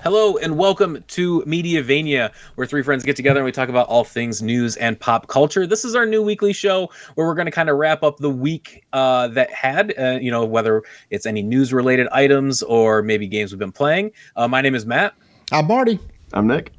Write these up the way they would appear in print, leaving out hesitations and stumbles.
Hello and welcome to Mediavania, where three friends get together and we talk about all things news and pop culture. This is our new weekly show where we're going to kind of wrap up the week that had, whether it's any news-related items or maybe games we've been playing. My name is Matt. I'm Marty. I'm Nick.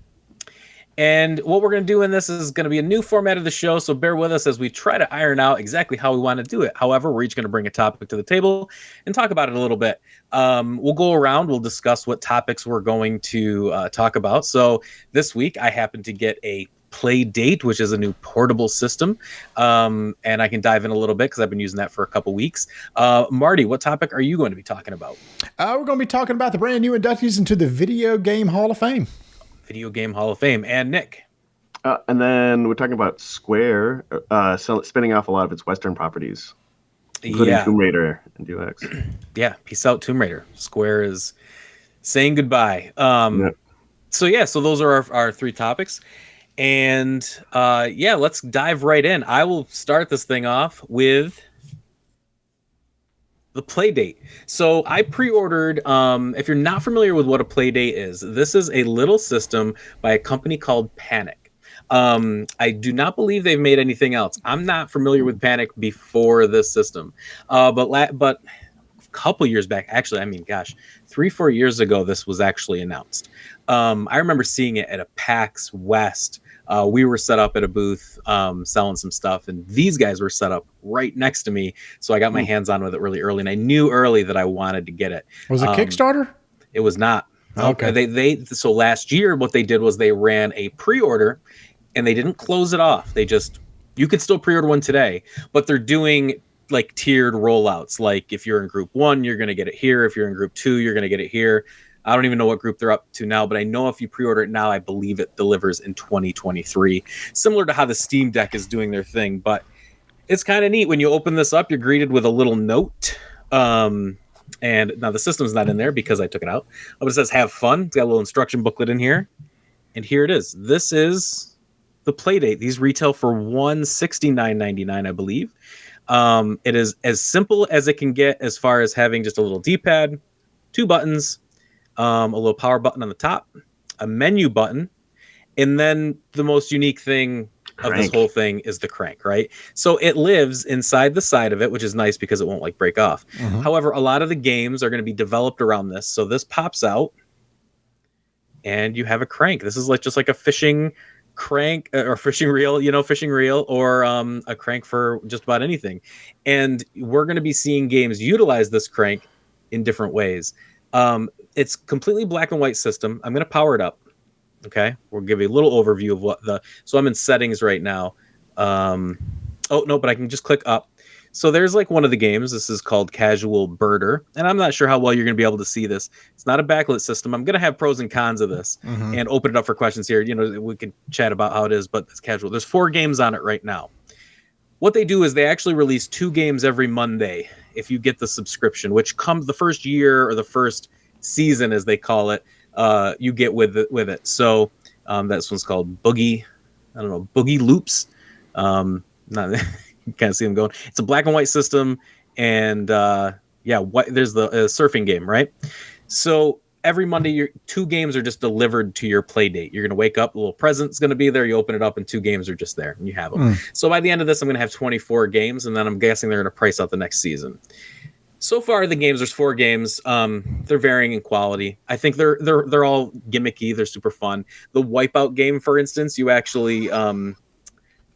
And what we're going to do in this is going to be a new format of the show, so bear with us as we try to iron out exactly how we want to do it. However, we're each going to bring a topic to the table and talk about it a little bit. We'll go around, we'll discuss what topics we're going to talk about. So this week, I happened to get a Play Date, which is a new portable system, and I can dive in a little bit because I've been using that for a couple weeks. Marty, what topic are you going to be talking about? We're going to be talking about the brand new inductees into the Video Game Hall of Fame. Video Game Hall of Fame. And Nick? And then we're talking about Square spinning off a lot of its Western properties, including Tomb Raider and Deus Ex. Yeah, peace out, Tomb Raider. Square is saying goodbye. So those are our three topics. And let's dive right in. I will start this thing off with the Play Date. So I pre-ordered, if you're not familiar with what a Play Date is, this is a little system by a company called Panic. I do not believe they've made anything else. I'm not familiar with Panic before this system. But a couple years back, actually, 3-4 years ago, this was actually announced. I remember seeing it at a PAX West. We were set up at a booth selling some stuff, and these guys were set up right next to me. So I got my hands on with it really early, and I knew early that I wanted to get it. Was it Kickstarter? It was not. Okay. So last year, what they did was they ran a pre-order, and they didn't close it off. You could still pre-order one today, but they're doing like tiered rollouts. Like if you're in group 1, you're going to get it here. If you're in group 2, you're going to get it here. I don't even know what group they're up to now, but I know if you pre-order it now, I believe it delivers in 2023, similar to how the Steam Deck is doing their thing. But it's kind of neat. When you open this up, you're greeted with a little note. And now the system's not in there because I took it out. But it says, have fun. It's got a little instruction booklet in here. And here it is. This is the Play Date. These retail for $169.99, I believe. It is as simple as it can get as far as having just a little D-pad, 2 buttons, a little power button on the top, a menu button, and then the most unique thing of this whole thing is the crank, right? So it lives inside the side of it, which is nice because it won't like break off. Mm-hmm. However, a lot of the games are going to be developed around this. So this pops out and you have a crank. This is just like a fishing crank or fishing reel, or a crank for just about anything. And we're going to be seeing games utilize this crank in different ways. It's completely black and white system. I'm going to power it up. Okay. We'll give you a little overview of so I'm in settings right now. But I can just click up. So there's one of the games. This is called Casual Birder. And I'm not sure how well you're going to be able to see this. It's not a backlit system. I'm going to have pros and cons of this and open it up for questions here. We can chat about how it is, but it's casual. There's 4 games on it right now. What they do is they actually release 2 games every Monday if you get the subscription, which comes the first year or the first season, as they call it, you get with it. So this one's called Boogie Loops. You can't see them going. It's a black and white system, and there's the surfing game, right? So every Monday, 2 games are just delivered to your Play Date. You're going to wake up, a little present's going to be there. You open it up, and 2 games are just there, and you have them. So by the end of this, I'm going to have 24 games, and then I'm guessing they're going to price out the next season. So far, the games, there's 4 games. They're varying in quality. I think they're all gimmicky. They're super fun. The Wipeout game, for instance, you actually I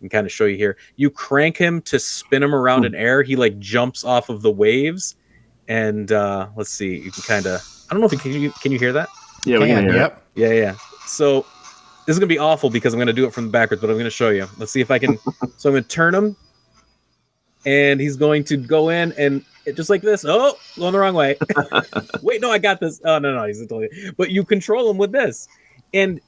can kind of show you here. You crank him to spin him around in air. He jumps off of the waves, and let's see. You can kind of. I don't know if can you hear that? Yeah, we can hear. Yep. Yeah. So this is gonna be awful because I'm gonna do it from the backwards, but I'm gonna show you. Let's see if I can. So I'm gonna turn him, and he's going to go in and. Just like this. Oh, going the wrong way. Wait, no, I got this. Oh, no, he's totally. But you control him with this. And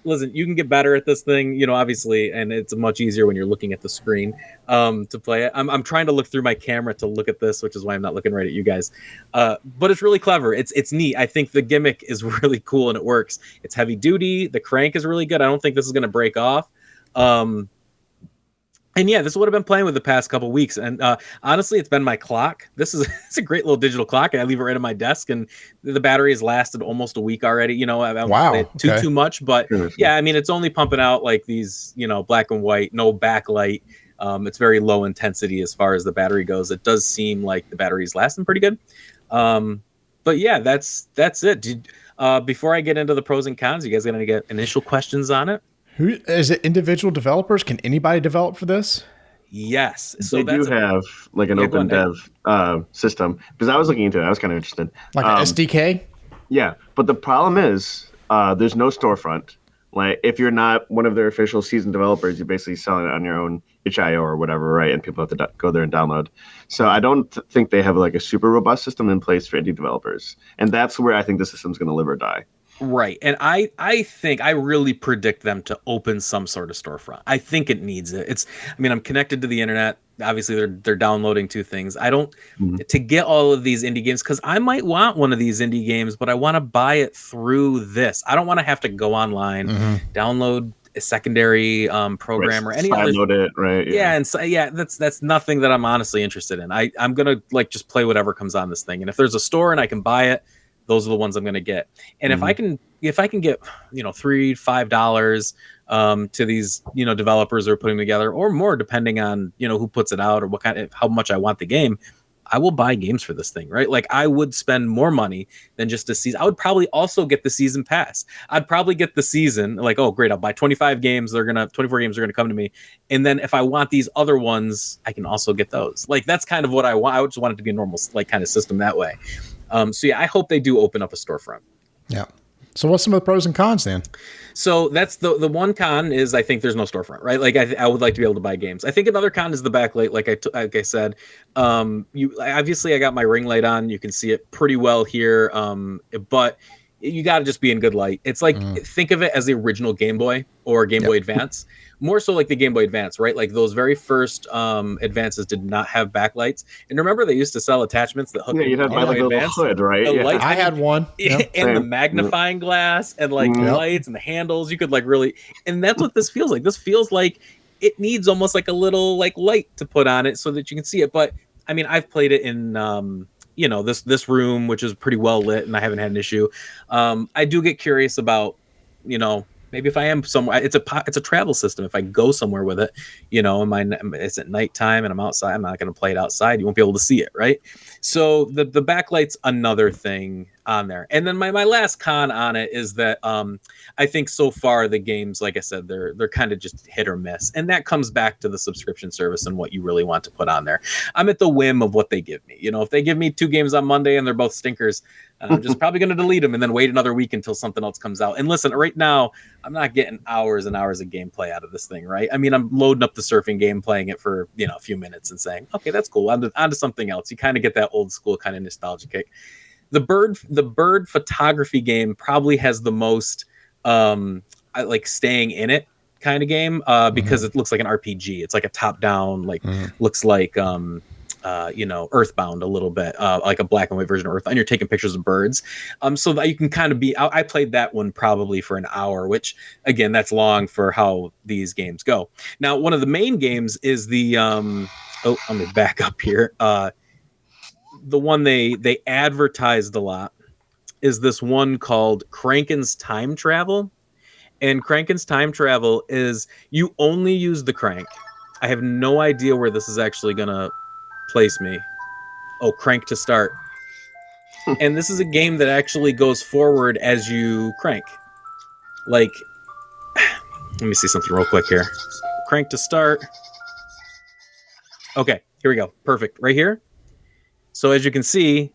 listen, you can get better at this thing, obviously, and it's much easier when you're looking at the screen to play it. I'm trying to look through my camera to look at this, which is why I'm not looking right at you guys. But it's really clever. It's neat. I think the gimmick is really cool and it works. It's heavy duty. The crank is really good. I don't think this is going to break off. And yeah, this is what I've been playing with the past couple weeks. And honestly, it's been my clock. It's a great little digital clock. I leave it right on my desk, and the battery has lasted almost a week already. You know, I don't play it too much, but yeah, I mean, it's only pumping out like these, you know, black and white, no backlight. It's very low intensity as far as the battery goes. It does seem like the battery's lasting pretty good. But yeah, that's it. Before I get into the pros and cons, you guys gonna get initial questions on it? Who is it? Individual developers? Can anybody develop for this? Yes. So they do have like an open dev system, because I was looking into it. I was kind of interested. Like an SDK? Yeah, but the problem is there's no storefront. Like if you're not one of their official seasoned developers, you're basically selling it on your own itch.io or whatever, right? And people have to go there and download. So I don't think they have like a super robust system in place for indie developers, and that's where I think the system's going to live or die. Right. And I think I really predict them to open some sort of storefront. I think it needs it. I'm connected to the internet. Obviously they're downloading two things. I don't to get all of these indie games, because I might want one of these indie games, but I want to buy it through this. I don't want to have to go online, download a secondary program or any other. Load it, right? Yeah, and so that's nothing that I'm honestly interested in. I'm gonna like just play whatever comes on this thing. And if there's a store and I can buy it, those are the ones I'm going to get. And if I can get, you know, $3-5 to these, you know, developers who are putting together, or more, depending on, you know, who puts it out or what kind of, how much I want the game, I will buy games for this thing, right? Like I would spend more money than just a season. I would probably also get the season pass. I'd probably get the season, like, oh great, I'll buy 24 games are going to come to me. And then if I want these other ones, I can also get those. Like that's kind of what I want. I just want it to be a normal like kind of system that way. So yeah, I hope they do open up a storefront. Yeah. So what's some of the pros and cons then? So that's the one con is I think there's no storefront, right? Like I would like to be able to buy games. I think another con is the backlight. Like I said, you obviously I got my ring light on. You can see it pretty well here, but you got to just be in good light. It's like think of it as the original Game Boy or Game Boy Advance. More so like the Game Boy Advance, right? Like those very first Advances did not have backlights. And remember, they used to sell attachments that hooked you'd have Game Boy Advance. Hood, right? I had one. And the magnifying glass and like the lights and the handles. You could like really, and that's what this feels like. This feels like it needs almost like a little like light to put on it so that you can see it. But I mean, I've played it in you know, this room, which is pretty well lit, and I haven't had an issue. I do get curious about, you know, maybe if I am somewhere, it's a travel system. If I go somewhere with it, you know, it's at nighttime and I'm outside, I'm not going to play it outside. You won't be able to see it, right? So the backlight's another thing on there. And then my last con on it is that I think so far the games, like I said, they're kind of just hit or miss, and that comes back to the subscription service and what you really want to put on there. I'm at the whim of what they give me. You know, if they give me 2 games on Monday and they're both stinkers, I'm just probably going to delete them and then wait another week until something else comes out. And listen, right now I'm not getting hours and hours of gameplay out of this thing, right? I mean, I'm loading up the surfing game, playing it for, you know, a few minutes and saying, okay, that's cool. On to something else. You kind of get that old school kind of nostalgia kick. The bird photography game probably has the most like staying in it kind of game because it looks like an RPG. It's like a top down, like looks like you know, Earthbound a little bit, like a black and white version of Earthbound. And you're taking pictures of birds, so that you can kind of be. I played that one probably for an hour, which again, that's long for how these games go. Now, one of the main games is the let me back up here. The one they advertised a lot is this one called Crankin's Time Travel. And Crankin's Time Travel is you only use the crank. I have no idea where this is actually going to place me. Oh, crank to start. And this is a game that actually goes forward as you crank. Like, let me see something real quick here. Crank to start. Okay, here we go. Perfect. Right here. So as you can see,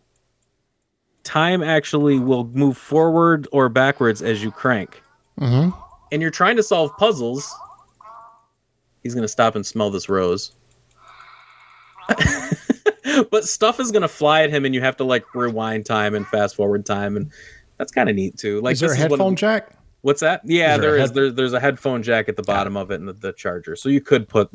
time actually will move forward or backwards as you crank. And you're trying to solve puzzles. He's going to stop and smell this rose. But stuff is going to fly at him and you have to like rewind time and fast forward time. And that's kind of neat too. Like, is there a headphone jack? What's that? Yeah, there is. There's a headphone jack at the bottom of it and the charger. So you could put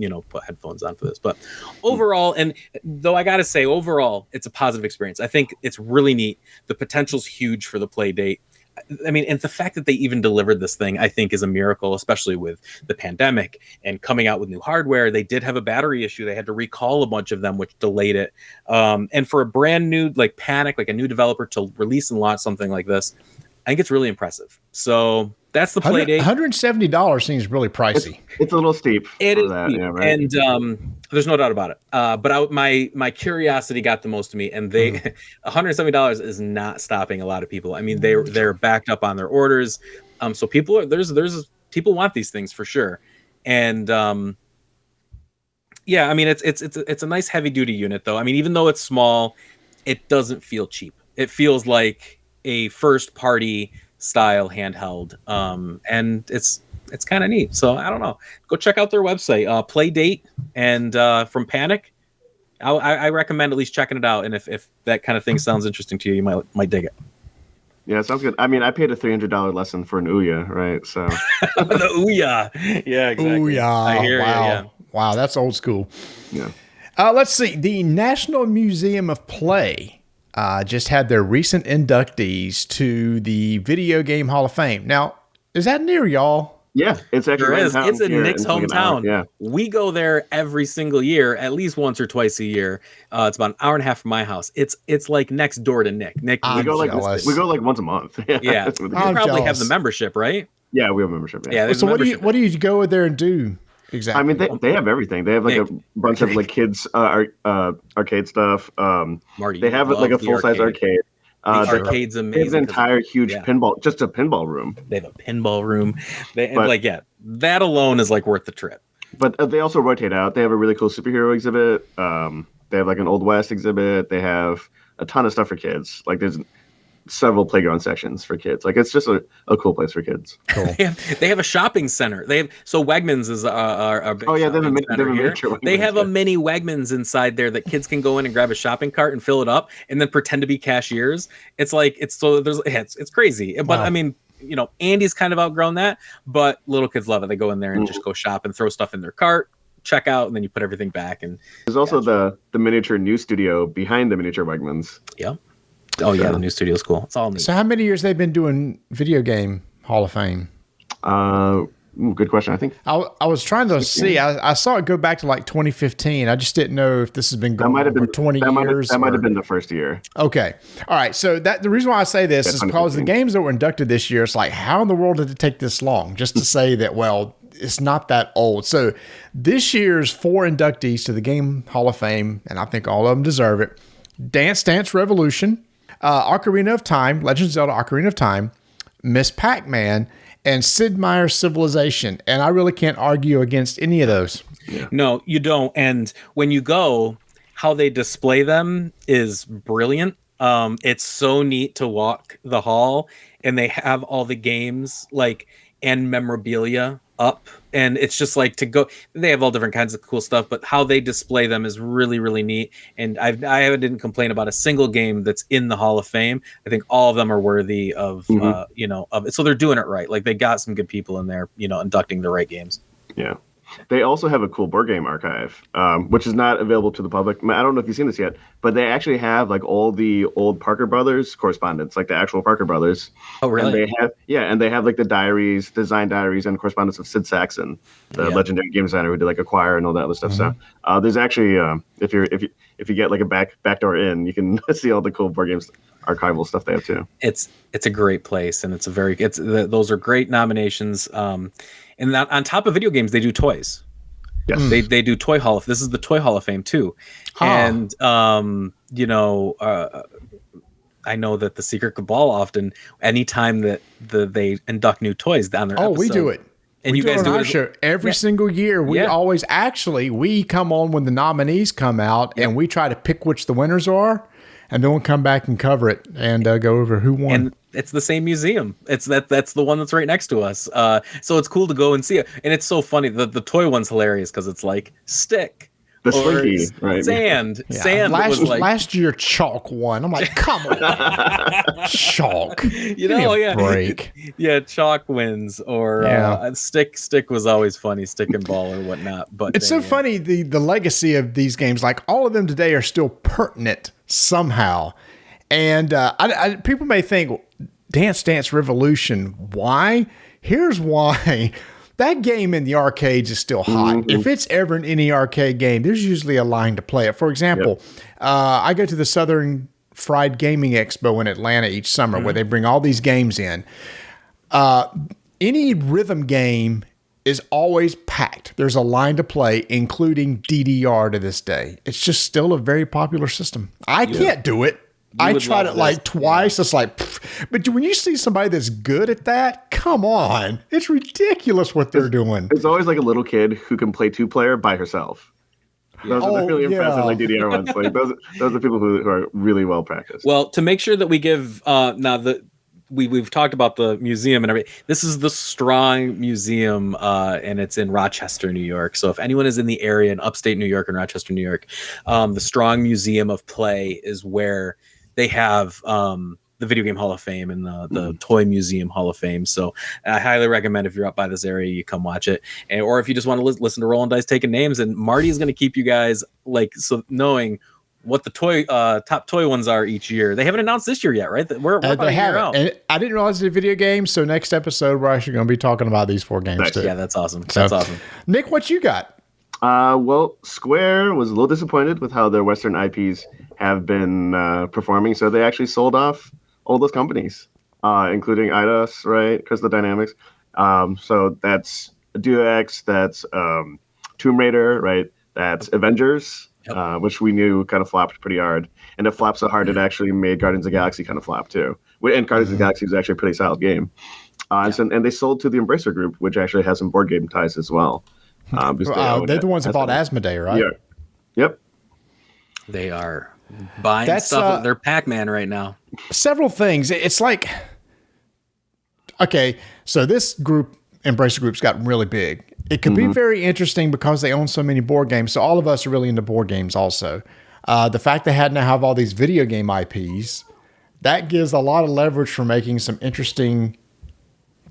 headphones on for this. But overall, and though I got to say, overall, it's a positive experience. I think it's really neat. The potential's huge for the play date. I mean, and the fact that they even delivered this thing, I think, is a miracle, especially with the pandemic and coming out with new hardware. They did have a battery issue. They had to recall a bunch of them, which delayed it. And for a brand new, like Panic, like a new developer to release and launch something like this, I think it's really impressive. So that's the play date. $170 seems really pricey. It's a little steep. It is that, steep, yeah, right? and there's no doubt about it. But my curiosity got the most of me, and they $170 is not stopping a lot of people. I mean, they're backed up on their orders, so people are there's people want these things for sure, and yeah, I mean it's a nice heavy duty unit though. I mean, even though it's small, it doesn't feel cheap. It feels like a first party style handheld, and it's kind of neat. So I don't know, go check out their website, play date, and from Panic, I recommend at least checking it out. And if that kind of thing sounds interesting to you, you might dig it. Yeah, it sounds good. I mean, I paid a $300 lesson for an Ouya, right? So the Ouya, yeah, exactly. Ouya, I hear wow. you. Yeah. Wow, that's old school. Yeah. Let's see. The National Museum of Play just had their recent inductees to the Video Game Hall of Fame. Now, is that near y'all? Yeah, it's actually There right is. in town It's in here Nick's like an hour. hometown. Yeah. We go there every single year, at least once or twice a year. It's about an hour and a half from my house. It's like next door to Nick. Nick, I'm We go jealous. like once a month. yeah. It's You really I'm good. probably jealous. have the membership, right? Yeah, we have membership. Yeah. there's So a what do membership. you go there and do exactly? I mean, they have everything. They have like Nick. a bunch of like kids arcade stuff. Marty, They you have like a love the full size arcade. The They arcade's have amazing. an 'cause entire huge yeah. pinball, just a pinball room. They have a pinball room. And But- that alone is like worth the trip. But they also rotate out. They have a really cool superhero exhibit. They have like an Old West exhibit. They have a ton of stuff for kids. Like there's several playground sections for kids. Like it's just a cool place for kids. Cool. They have a shopping center. So Wegmans is a big Oh yeah, they have a shopping center here. miniature. They have a Wegmans, mini Wegmans inside there that kids can go in and grab a shopping cart and fill it up and then pretend to be cashiers. It's crazy. But Wow. I mean, Andy's kind of outgrown that, but little kids love it. They go in there and just go shop and throw stuff in their cart, check out, and then you put everything back. And There's also the miniature news studio behind the miniature Wegmans. yeah. Oh yeah, the new studio's cool. It's all neat. So how many years they've been doing Video Game Hall of Fame? Good question. I think I was trying to see. I saw it go back to like 2015. I just didn't know if this has been that going might on have for been 20 years. That might or- have been the first year. Okay. All right. So the reason why I say this Yeah, is because the 2015. games that were inducted this year, it's like, how in the world did it take this long? Just to say that, well, it's not that old. So this year's 4 inductees to the Game Hall of Fame, and I think all of them deserve it. Dance Dance Revolution, Ocarina of Time, Legend of Zelda Ocarina of Time, Miss Pac-Man, and Sid Meier's Civilization. And I really can't argue against any of those. No, you don't. And when you go, how they display them is brilliant. It's so neat to walk the hall, and they have all the games and memorabilia up, and it's just like to go. They have all different kinds of cool stuff, but how they display them is really, really neat. And I didn't complain about a single game that's in the Hall of Fame. I think all of them are worthy of of it. So they're doing it right. Like they got some good people in there, inducting the right games. Yeah. They also have a cool board game archive, which is not available to the public. I don't know if you've seen this yet, but they actually have like all the old Parker Brothers correspondence, like the actual Parker Brothers. Oh, really? And they have like the diaries, design diaries, and correspondence of Sid Saxon, the legendary game designer who did like Acquire and all that other stuff. So there's actually, if you get like a backdoor in, you can see all the cool board games archival stuff they have too. It's a great place, and those are great nominations. And that, on top of video games, they do toys. Yes. They do Toy Hall. This is the Toy Hall of Fame too. And I know that the Secret Cabal often, anytime that they induct new toys on their episode, we do it. And we you guys do it on do our it show every single year. We always we come on when the nominees come out, and we try to pick which the winners are, and then we'll come back and cover it and go over who won. And it's the same museum. That's the one that's right next to us. So it's cool to go and see it. And it's so funny. The toy one's hilarious because it's like stick. The or Slinky, right? Sand. Yeah. Sand last year Chalk won. I'm like, come on, Chalk. Give me a break. Yeah, Chalk wins, or stick. Stick was always funny, stick and ball or whatnot. But It's so funny, the legacy of these games. Like all of them today are still pertinent somehow. And people may think Dance Dance Revolution. Why? Here's why. That game in the arcades is still hot. Mm-hmm. If it's ever in any arcade game, there's usually a line to play it. For example, I go to the Southern Fried Gaming Expo in Atlanta each summer where they bring all these games in. Any rhythm game is always packed. There's a line to play, including DDR to this day. It's just still a very popular system. I can't do it. I tried it like twice. It's like, but when you see somebody that's good at that, come on. It's ridiculous what they're doing. It's always like a little kid who can play 2-player by herself. Those are the really impressive like DDR ones. Like those are the people who are really well practiced. Well, to make sure that we give we've talked about the museum and everything. This is the Strong Museum, and it's in Rochester, New York. So if anyone is in the area in upstate New York and Rochester, New York, the Strong Museum of Play is where they have the Video Game Hall of Fame and the Toy Museum Hall of Fame. So I highly recommend if you're up by this area, you come watch it. Or if you just want to listen to Rolling Dice taking names, and Marty is going to keep you guys knowing what the top toy ones are each year. They haven't announced this year yet, right? We're about a year out. And I didn't realize it's a video game, so next episode we're actually going to be talking about these 4 games too. Yeah, that's awesome. That's awesome. Nick, what you got? Well, Square was a little disappointed with how their Western IPs have been performing, so they actually sold off all those companies, including Eidos, right? Crystal Dynamics. So that's Deus Ex, that's Tomb Raider, right? That's Avengers. Which we knew kind of flopped pretty hard. And it flopped so hard it actually made Guardians of the Galaxy kind of flop too. And Guardians of the Galaxy was actually a pretty solid game. And they sold to the Embracer Group, which actually has some board game ties as well. They're the ones that bought Asmodee, right? Yeah. Yep. They are buying stuff. They're Pac-Man right now. Several things. It's like, okay, so this group, Embracer Group's gotten really big. It could be very interesting because they own so many board games. So all of us are really into board games also. The fact they now have all these video game IPs, that gives a lot of leverage for making some interesting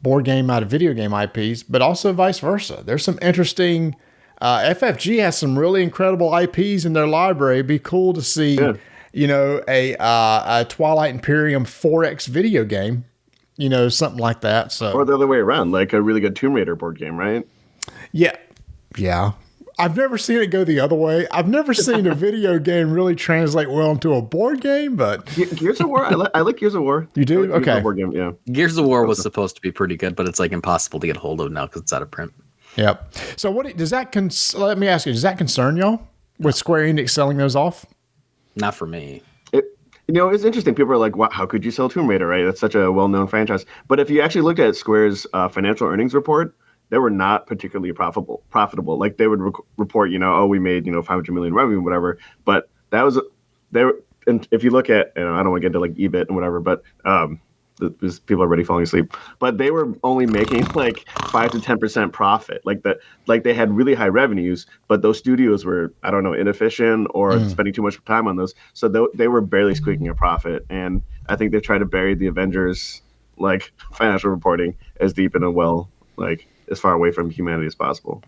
board game out of video game IPs, but also vice versa. There's some interesting, FFG has some really incredible IPs in their library. It'd be cool to see, a Twilight Imperium 4X video game, something like that. So, or the other way around, like a really good Tomb Raider board game, right? Yeah. I've never seen it go the other way. I've never seen a video game really translate well into a board game, but Gears of War, I like Gears of War. You do? Like okay. Board game, yeah. Gears of War was supposed to be pretty good, but it's like impossible to get a hold of now because it's out of print. Yep. So what does that let me ask you, does that concern y'all with Square Enix selling those off? Not for me. It's interesting. People are like, wow, how could you sell Tomb Raider, right? That's such a well-known franchise. But if you actually looked at Square's financial earnings report, they were not particularly profitable. Like they would report, we made, 500 million revenue, whatever. But that was, and if you look at, I don't want to get into like EBIT and whatever, but because people are already falling asleep. But they were only making like 5 to 10% profit. Like they had really high revenues, but those studios were, I don't know, inefficient or spending too much time on those. So they were barely squeaking a profit. And I think they tried to bury the Avengers like financial reporting as deep in a well, like as far away from humanity as possible.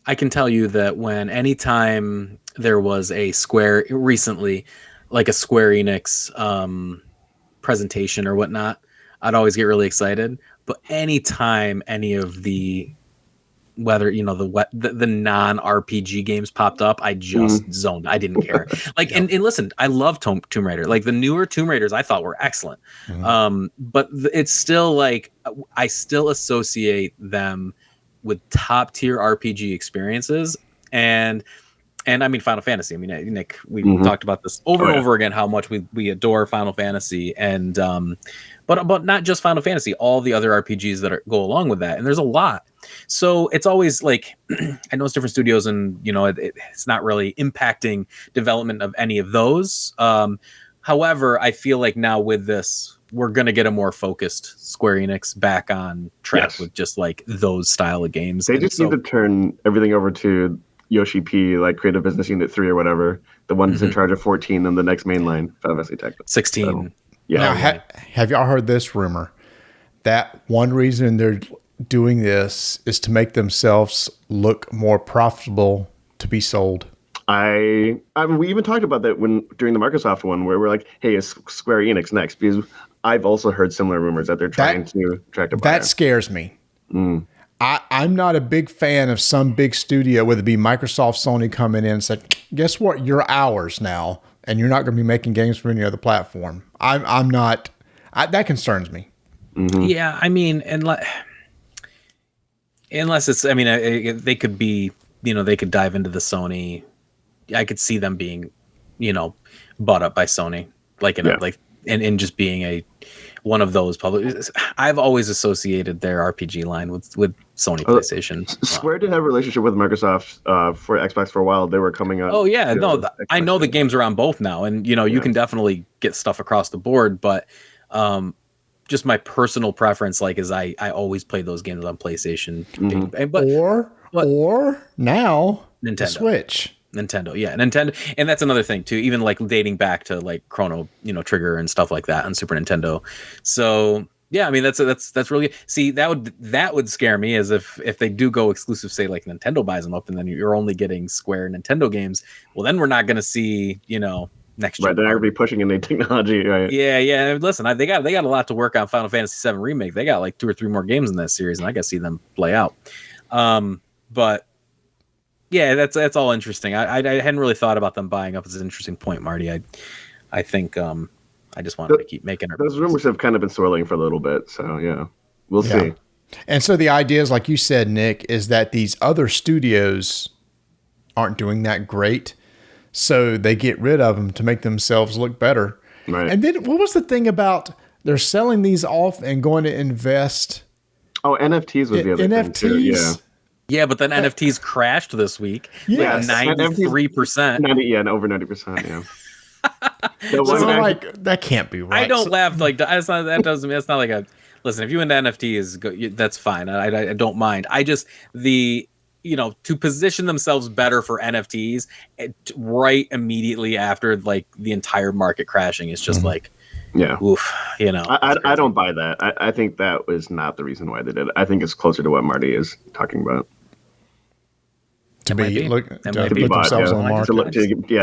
I can tell you that anytime there was a Square recently, like a Square Enix presentation or whatnot, I'd always get really excited. But anytime any of the the non-RPG games popped up, I just zoned. I didn't care. Like, and listen, I love Tomb Raider. Like the newer Tomb Raiders, I thought were excellent. But it's still like I still associate them with top tier RPG experiences, and I mean Final Fantasy. I mean, Nick, we talked about this over and over again how much we adore Final Fantasy, and but not just Final Fantasy, all the other RPGs that go along with that, and there's a lot. So it's always like I know it's different studios, and it's not really impacting development of any of those. However, I feel like now with this, we're gonna get a more focused Square Enix back on track with just like those style of games. They just need to turn everything over to Yoshi P, like Creative Business Unit 3 or whatever, the one that's in charge of 14 and the next mainline Final Fantasy Tech. 16. So, yeah. Now, have y'all heard this rumor that one reason they're doing this is to make themselves look more profitable to be sold? I mean, we even talked about that during the Microsoft one, where we're like, "Hey, is Square Enix next?" Because I've also heard similar rumors that they're trying to attract a buyer. That scares me. I'm not a big fan of some big studio, whether it be Microsoft, Sony, coming in and said, guess what? You're ours now, and you're not going to be making games for any other platform. I'm not. That concerns me. Yeah, I mean, unless it's, I mean, they could be, they could dive into the Sony. I could see them being, bought up by Sony, like and just being one of those public. I've always associated their RPG line with Sony PlayStation. Square did have a relationship with Microsoft for Xbox for a while. They were coming up. Oh yeah, no, I know the games are on both now, and you can definitely get stuff across the board, but just my personal preference, is I always play those games on PlayStation, or now Nintendo Switch. Nintendo, yeah, Nintendo, and that's another thing too. Even dating back to Chrono, Trigger and stuff like that on Super Nintendo. So yeah, I mean that's really good. See, that would scare me, as if they do go exclusive, say Nintendo buys them up, and then you're only getting Square Nintendo games. Well, then we're not going to see next year. Right, they're not going to be pushing any technology, right? Yeah. Listen, they got a lot to work on. Final Fantasy VII Remake. They got 2 or 3 more games in that series, and I got to see them play out. But yeah, that's all interesting. I hadn't really thought about them buying up. As an interesting point, Marty. I think I just wanted to keep making it. Those rumors have kind of been swirling for a little bit, so yeah, we'll see. And so the idea is, like you said, Nick, is that these other studios aren't doing that great, so they get rid of them to make themselves look better. Right. And then what was the thing about they're selling these off and going to invest? Oh, NFTs was the other thing too. Yeah. Yeah, but then NFTs crashed this week. Yeah, 93%. Over 90%. Yeah. So that can't be right. I don't laugh that's not like a. Listen, if you into NFTs, that's fine. I don't mind. I just to position themselves better for NFTs right immediately after the entire market crashing is just oof, I don't buy that. I think that was not the reason why they did it. I think it's closer to what Marty is talking about. To put themselves on the market.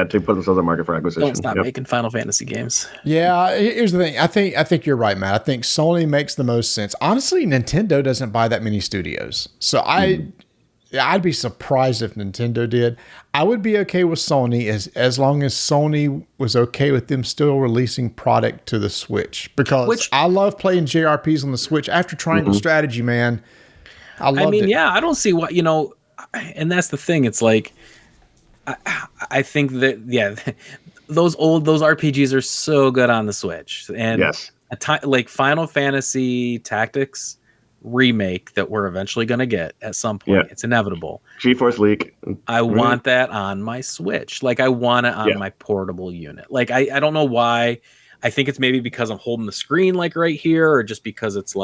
To put themselves on the market for acquisition. Don't stop making Final Fantasy games. Yeah, here's the thing. I think you're right, Matt. I think Sony makes the most sense. Honestly, Nintendo doesn't buy that many studios. So I'd be surprised if Nintendo did. I would be okay with Sony as long as Sony was okay with them still releasing product to the Switch. Because I love playing JRPGs on the Switch. After Triangle Strategy, man, I loved it. Yeah, I don't see what, and that's the thing. It's I think that, those RPGs are so good on the Switch. And yes, Final Fantasy Tactics remake that we're eventually going to get at some point. It's inevitable. GeForce Leak. I want that on my Switch. I want it on my portable unit. I don't know why. I think it's maybe because I'm holding the screen right here, or just because it's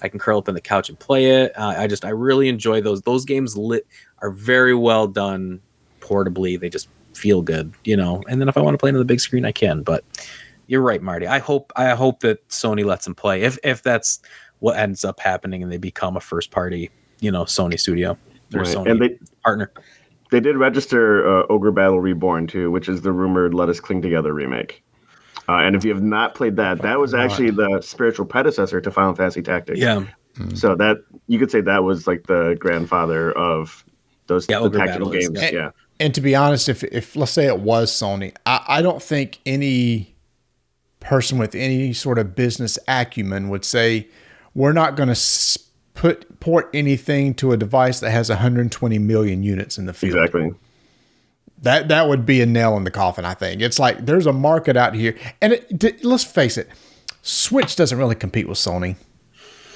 I can curl up on the couch and play it. I really enjoy those. Those games are very well done portably. They just feel good, And then if I want to play on the big screen, I can. But you're right, Marty. I hope that Sony lets them play. If that's what ends up happening, and they become a first party, Sony studio or Sony partner. They did register Ogre Battle Reborn too, which is the rumored Let Us Cling Together remake. And if you have not played that was actually the spiritual predecessor to Final Fantasy Tactics. Yeah. So that you could say that was the grandfather of those Ogre tactical games. And to be honest, if let's say it was Sony, I don't think any person with any sort of business acumen would say we're not going to port anything to a device that has 120 million units in the field. Exactly. That would be a nail in the coffin, I think. It's there's a market out here. And let's face it, Switch doesn't really compete with Sony.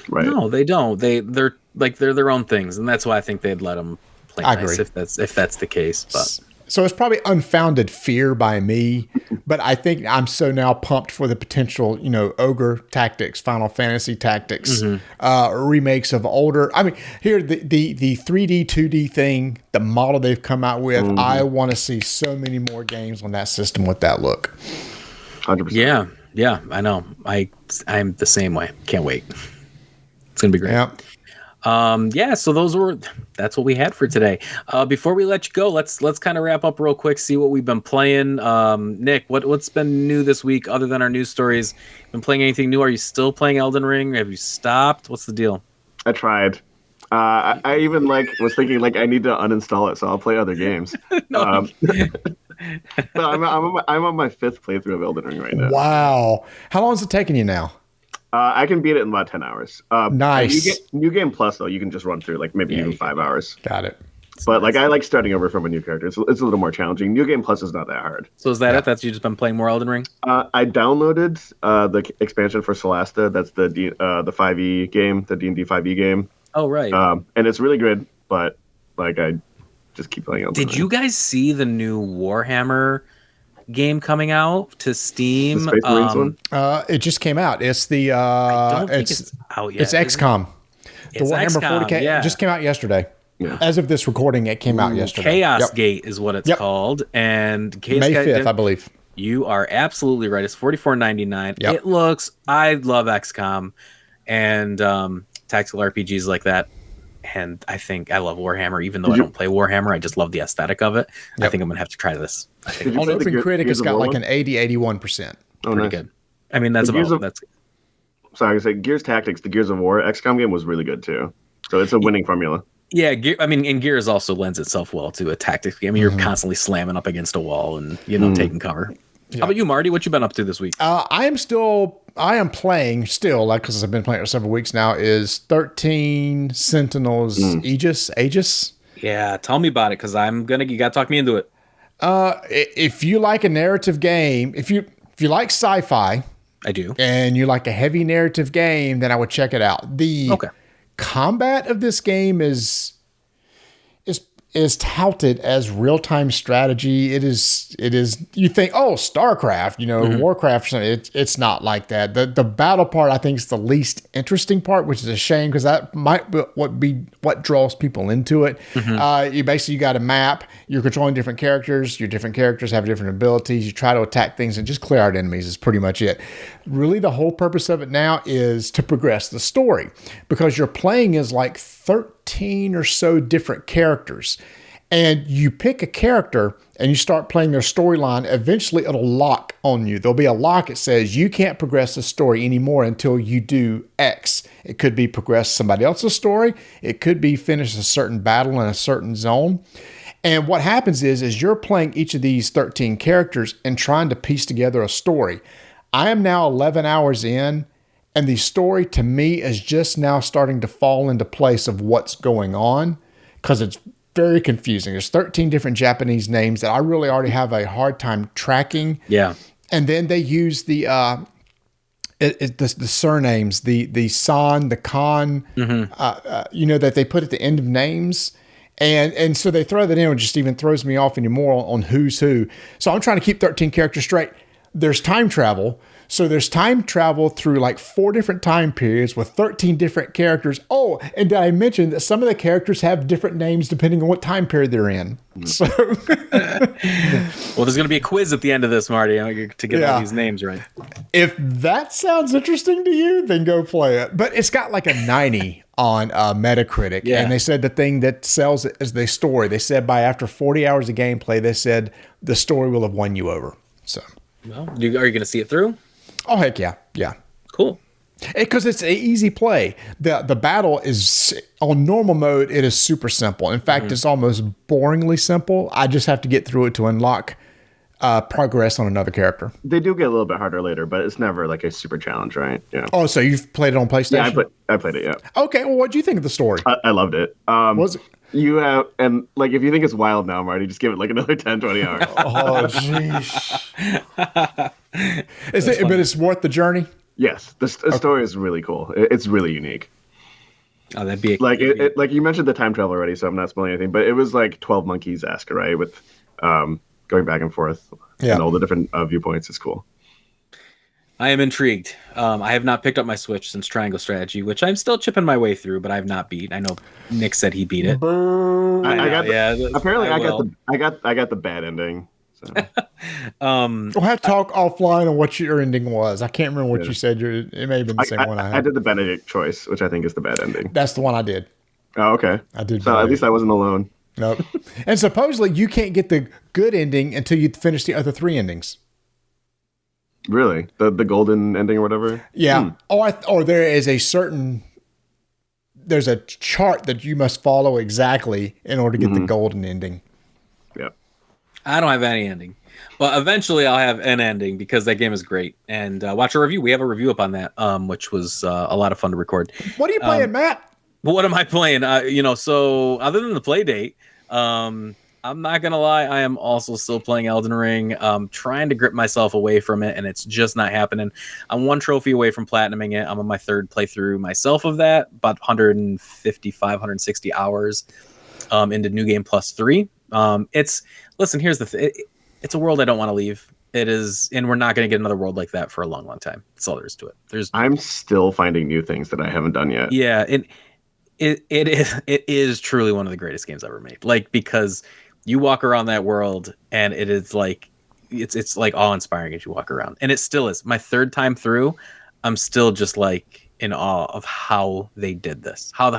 Right. No, they don't. They're their own things, and that's why I think they'd let them play I nice agree. if that's the case. But so it's probably unfounded fear by me, but I think I'm so now pumped for the potential, Ogre Tactics, Final Fantasy Tactics, remakes of older. I mean, here the 3D, 2D thing, the model they've come out with. I want to see so many more games on that system with that look. 100%. Yeah, I know. I'm the same way. Can't wait. It's gonna be great. Yeah. Yeah, so that's what we had for today. Before we let you go, let's kind of wrap up real quick, see what we've been playing. Nick, what's been new this week other than our news stories? Been playing anything new? Are you still playing Elden Ring? Have you stopped? What's the deal? I tried. I even was thinking I need to uninstall it, so I'll play other games. No. So I'm on my 5th playthrough of Elden Ring right now. Wow. How long is it taking you now? I can beat it in about 10 hours. Nice. New Game Plus, though, you can just run through maybe even 5 hours. Got it. But I like starting over from a new character. It's a little more challenging. New Game Plus is not that hard. So is that it? That's you just been playing more Elden Ring? I downloaded the expansion for Solasta. That's the 5e game, the D&D 5e game. Oh, right. And it's really good, but I just keep playing Elden Ring. Did you guys see the new Warhammer game coming out to Steam? The Space Marines one? It just came out. It's the I don't think it's out yet. It's XCOM. The It's Warhammer XCOM, 40K yeah. just came out yesterday. Yeah. As of this recording, it came out yesterday. Chaos Yep. Gate is what it's Yep. called, and Chaos May Gate, 5th, I believe. You are absolutely right. It's $44.99. Yep. It looks. I love XCOM and tactical RPGs like that, and I think I love Warhammer. Even though I don't play Warhammer, I just love the aesthetic of it. I Yep. think I'm gonna have to try this. I think Did you On play the Open Critic, Gears it's of got War like one? an 80-81%. Oh, pretty nice. good. I mean, that's The Gears about of- that's. Sorry, I was saying Gears Tactics, the Gears of War XCOM game was really good too. So it's a winning formula. Yeah, and Gears also lends itself well to a tactics game. You're constantly slamming up against a wall and taking cover. Yeah. How about you, Marty? What you been up to this week? I am playing still, because I've been playing it for several weeks now, is 13 Sentinels Aegis. Yeah, tell me about it, because you gotta talk me into it. If you like a narrative game, if you like sci-fi I do. and you like a heavy narrative game, then I would check it out. The Okay. combat of this game is touted as real-time strategy. It is you think, oh, StarCraft, Warcraft or something. It's not like that. The battle part, I think, is the least interesting part, which is a shame, because that might be what draws people into it. You got a map, you're controlling different characters, your different characters have different abilities, you try to attack things and just clear out enemies is pretty much it. Really, the whole purpose of it now is to progress the story, because you're playing as 13 or so different characters, and you pick a character and you start playing their storyline. Eventually it'll lock on you. There'll be a lock. It says you can't progress the story anymore until you do X. It could be progress somebody else's story. It could be finish a certain battle in a certain zone. And what happens is you're playing each of these 13 characters and trying to piece together a story. I am now 11 hours in, and the story to me is just now starting to fall into place of what's going on, because it's very confusing. There's 13 different Japanese names that I really already have a hard time tracking. Yeah. And then they use the surnames, the san, the kan, that they put at the end of names. And so they throw that in, and just even throws me off anymore on who's who. So I'm trying to keep 13 characters straight. There's time travel. So there's time travel through 4 different time periods with 13 different characters. Oh, and did I mention that some of the characters have different names depending on what time period they're in? So, Well, there's going to be a quiz at the end of this, Marty, to get all these names right. if that sounds interesting to you, then go play it. But it's got a 90 on Metacritic. Yeah. And they said the thing that sells it is the story. They said after 40 hours of gameplay, they said the story will have won you over. So, Well, are you going to see it through? oh, heck yeah. Yeah. Cool. Because it's an easy play. The battle is on normal mode. It is super simple. In fact, it's almost boringly simple. I just have to get through it to unlock progress on another character. They do get a little bit harder later, but it's never a super challenge, right? Yeah. Oh, so you've played it on PlayStation? Yeah, I played it. Yeah, Okay. Well, what do you think of the story? I loved it. Was it? You have, and if you think it's wild now, Marty, just give it another 10, 20 hours. Oh, jeez. But it's worth the journey. Yes, the story is really cool. It's really unique. Oh, that'd be Like you mentioned the time travel already, so I'm not spoiling anything. But it was 12 Monkeys-esque, right? With going back and forth and all the different viewpoints. It's cool. I am intrigued. I have not picked up my Switch since Triangle Strategy, which I'm still chipping my way through, but I have not beat. I know Nick said he beat it. I got the bad ending. So. We'll have to talk offline on what your ending was. I can't remember what you said. It may have been the same one I had. I did the Benedict choice, which I think is the bad ending. That's the one I did. Oh, okay. I did. So at least I wasn't alone. Nope. And supposedly you can't get the good ending until you finish the other 3 endings. Really? The golden ending or whatever? Yeah. Or there is there's a chart that you must follow exactly in order to get the golden ending. Yep. I don't have any ending, but eventually I'll have an ending because that game is great. And watch a review. We have a review up on that, which was a lot of fun to record. What are you playing, Matt? What am I playing? So other than the play date, I'm not gonna lie, I am also still playing Elden Ring. Trying to grip myself away from it, and it's just not happening. I'm 1 trophy away from platinuming it. I'm on my 3rd playthrough myself of that, about 155, 160 hours into New Game Plus 3. Listen, here's the it's a world I don't want to leave. It is, and we're not going to get another world like that for a long, long time. That's all there is to it. I'm still finding new things that I haven't done yet. Yeah, it is truly one of the greatest games ever made. Like, because you walk around that world and it is like it's like awe-inspiring as you walk around, and it still is. My 3rd time through, I'm still just like in awe of how they did this. How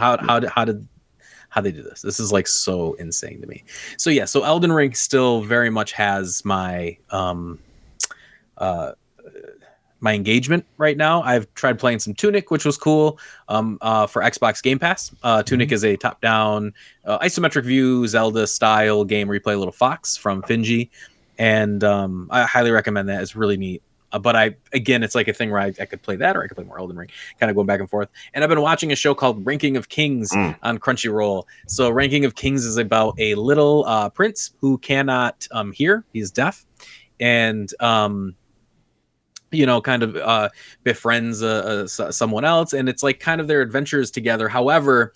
they did this. This is like so insane to me. So yeah, so Elden Ring still very much has my my engagement right now. I've tried playing some Tunic, which was cool, for Xbox Game Pass. Tunic is a top-down isometric view Zelda style game where you play a little fox from Finji, and I highly recommend that. It's really neat. But it's like a thing where I could play that, or I could play more Elden Ring, kind of going back and forth. And I've been watching a show called Ranking of Kings on Crunchyroll. So Ranking of Kings is about a little prince who cannot hear. He's deaf, and kind of befriends someone else, and it's like kind of their adventures together. However,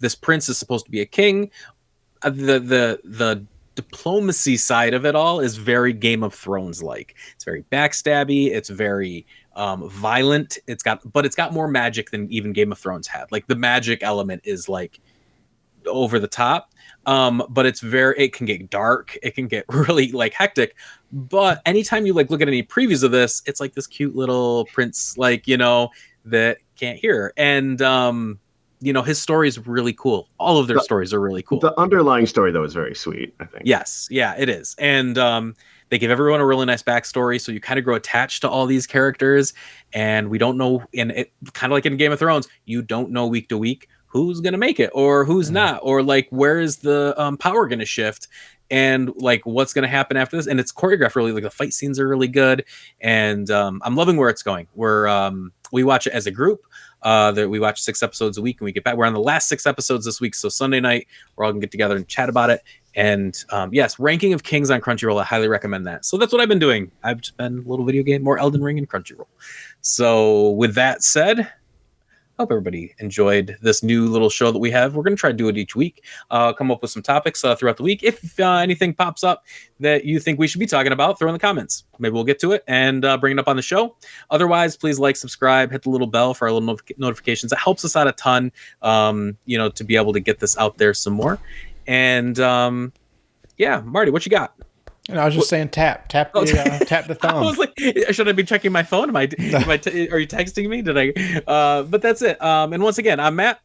this prince is supposed to be a king. The diplomacy side of it all is very Game of Thrones like. It's very backstabby. It's very violent. It's got more magic than even Game of Thrones had. Like, the magic element is like over the top. But it can get dark. It can get really like hectic. But anytime you like look at any previews of this, it's like this cute little prince, like, that can't hear. And, his story is really cool. All of their stories are really cool. The underlying story, though, is very sweet, I think. Yes. Yeah, it is. And, they give everyone a really nice backstory. So you kind of grow attached to all these characters, and we don't know, and it kind of like in Game of Thrones, you don't know week to week who's going to make it or who's not, or like, where is the power going to shift, and like what's going to happen after this. And it's choreographed really, like the fight scenes are really good. And I'm loving where it's going. We watch it as a group. We watch 6 episodes a week, and we get back. We're on the last 6 episodes this week. So Sunday night, we're all gonna get together and chat about it. And yes, Ranking of Kings on Crunchyroll. I highly recommend that. So that's what I've been doing. I've just been a little video game, more Elden Ring and Crunchyroll. So with that said, hope everybody enjoyed this new little show that we have. We're going to try to do it each week, come up with some topics throughout the week. If anything pops up that you think we should be talking about, throw in the comments. Maybe we'll get to it and bring it up on the show. Otherwise, please like, subscribe, hit the little bell for our little notifications. It helps us out a ton, to be able to get this out there some more. And yeah, Marty, what you got? And I was just saying, tap the thumb. I was like, should I be checking my phone? Are you texting me? Did I? But that's it. And once again, I'm Matt.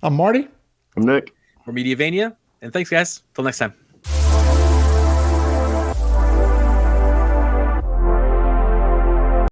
I'm Marty. I'm Nick. We're Mediavania. And thanks, guys. Till next time.